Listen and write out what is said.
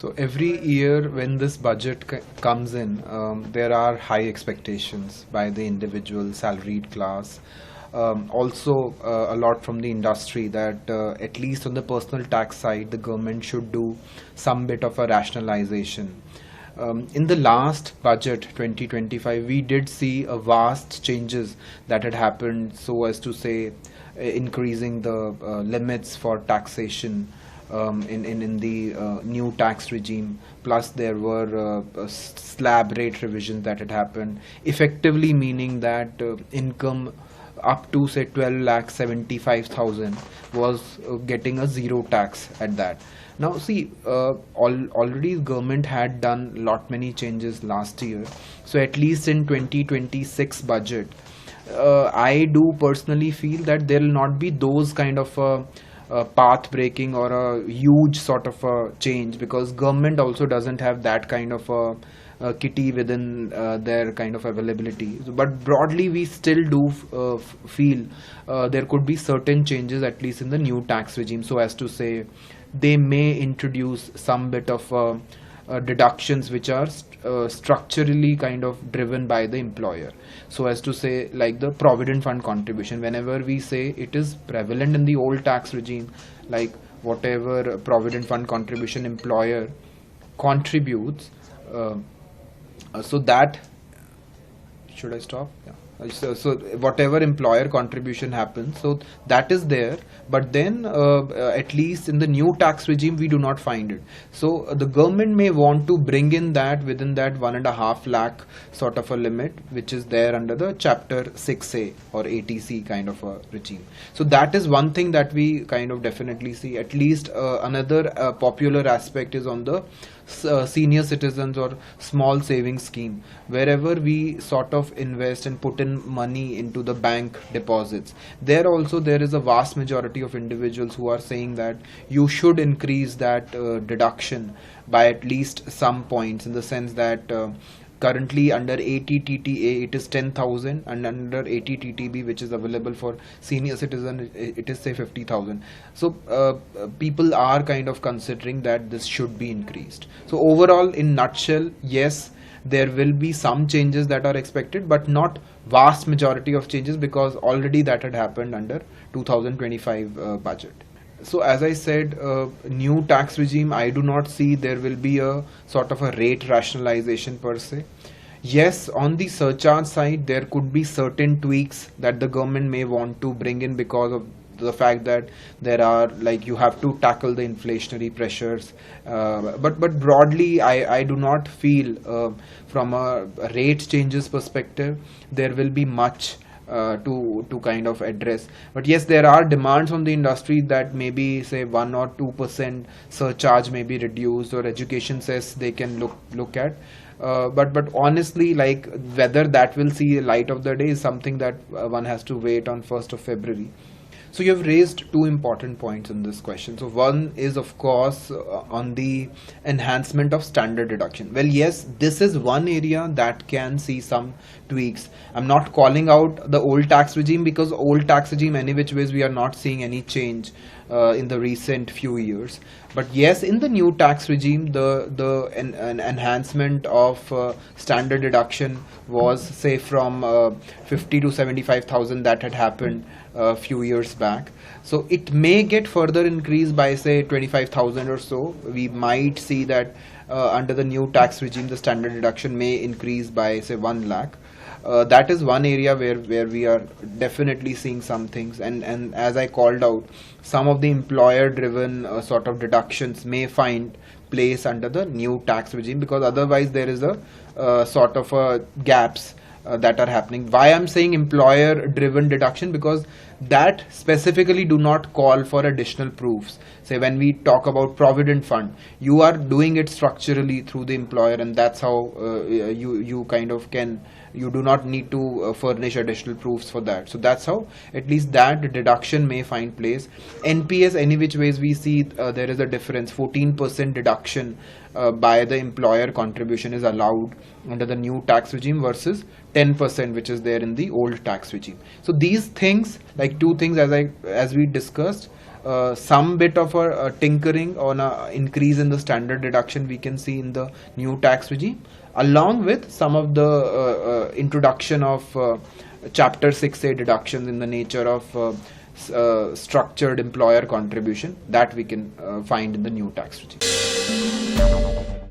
So every year when this budget comes in, there are high expectations by the individual salaried class. Also, a lot from the industry that at least on the personal tax side, the government should do some bit of a rationalization. In the last budget 2025, we did see a vast changes that had happened, so as to say increasing the limits for taxation in the new tax regime. Plus there were slab rate revisions that had happened, effectively meaning that income up to say 12,75,000 was getting a zero tax at that. Now see, already government had done lot many changes last year, so at least in 2026 budget, I do personally feel that there will not be those kind of path breaking or a huge sort of a change, because government also doesn't have that kind of a kitty within their kind of availability. But broadly we still do feel there could be certain changes at least in the new tax regime, so as to say they may introduce some bit of deductions which are structurally kind of driven by the employer, so as to say like the provident fund contribution. Whenever we say it is prevalent in the old tax regime, like whatever provident fund contribution employer contributes, so that, should I stop? Yeah. So whatever employer contribution happens, so that is there, but then at least in the new tax regime we do not find it. So the government may want to bring in that within that 1.5 lakh sort of a limit, which is there under the chapter 6A or ATC kind of a regime. So that is one thing that we kind of definitely see. At least another popular aspect is on the senior citizens or small savings scheme, wherever we sort of invest and put in money into the bank deposits. There also there is a vast majority of individuals who are saying that you should increase that deduction by at least some points, in the sense that currently under 80 TTA it is 10,000, and under 80 TTB, which is available for senior citizen, it is say 50,000. So people are kind of considering that this should be increased. So overall, in nutshell, yes, there will be some changes that are expected, but not vast majority of changes, because already that had happened under 2025 budget. So as I said, new tax regime, I do not see there will be a sort of a rate rationalization per se. Yes, on the surcharge side, there could be certain tweaks that the government may want to bring in, because of the fact that there are, like, you have to tackle the inflationary pressures. But broadly, I do not feel from a rate changes perspective, there will be much to kind of address. But yes, there are demands on the industry that maybe say 1 or 2% surcharge may be reduced, or education says they can look at. But honestly, like, whether that will see light of the day is something that one has to wait on 1st of February. So you have raised two important points in this question. So one is, of course, on the enhancement of standard deduction. Well, yes, this is one area that can see some tweaks. I'm not calling out the old tax regime, because old tax regime, any which ways, we are not seeing any change in the recent few years. But yes, in the new tax regime, the enhancement of standard deduction was, say, from 50 to 75,000 that had happened a few years back. So it may get further increased by say 25,000 or so. We might see that under the new tax regime, the standard deduction may increase by say 1 lakh. That is one area where we are definitely seeing some things, and as I called out, some of the employer driven sort of deductions may find place under the new tax regime, because otherwise there is a sort of gaps that are happening. Why I'm saying employer driven deduction? Because that specifically do not call for additional proofs. Say when we talk about provident fund, you are doing it structurally through the employer, and that's how you kind of can, you do not need to furnish additional proofs for that. So that's how at least that deduction may find place. NPS, any which ways, we see there is a difference. 14% deduction by the employer contribution is allowed under the new tax regime versus 10% which is there in the old tax regime. So these things, like two things as we discussed, some bit of a tinkering on a increase in the standard deduction we can see in the new tax regime, along with some of the introduction of Chapter 6A deductions in the nature of structured employer contribution that we can find in the new tax regime.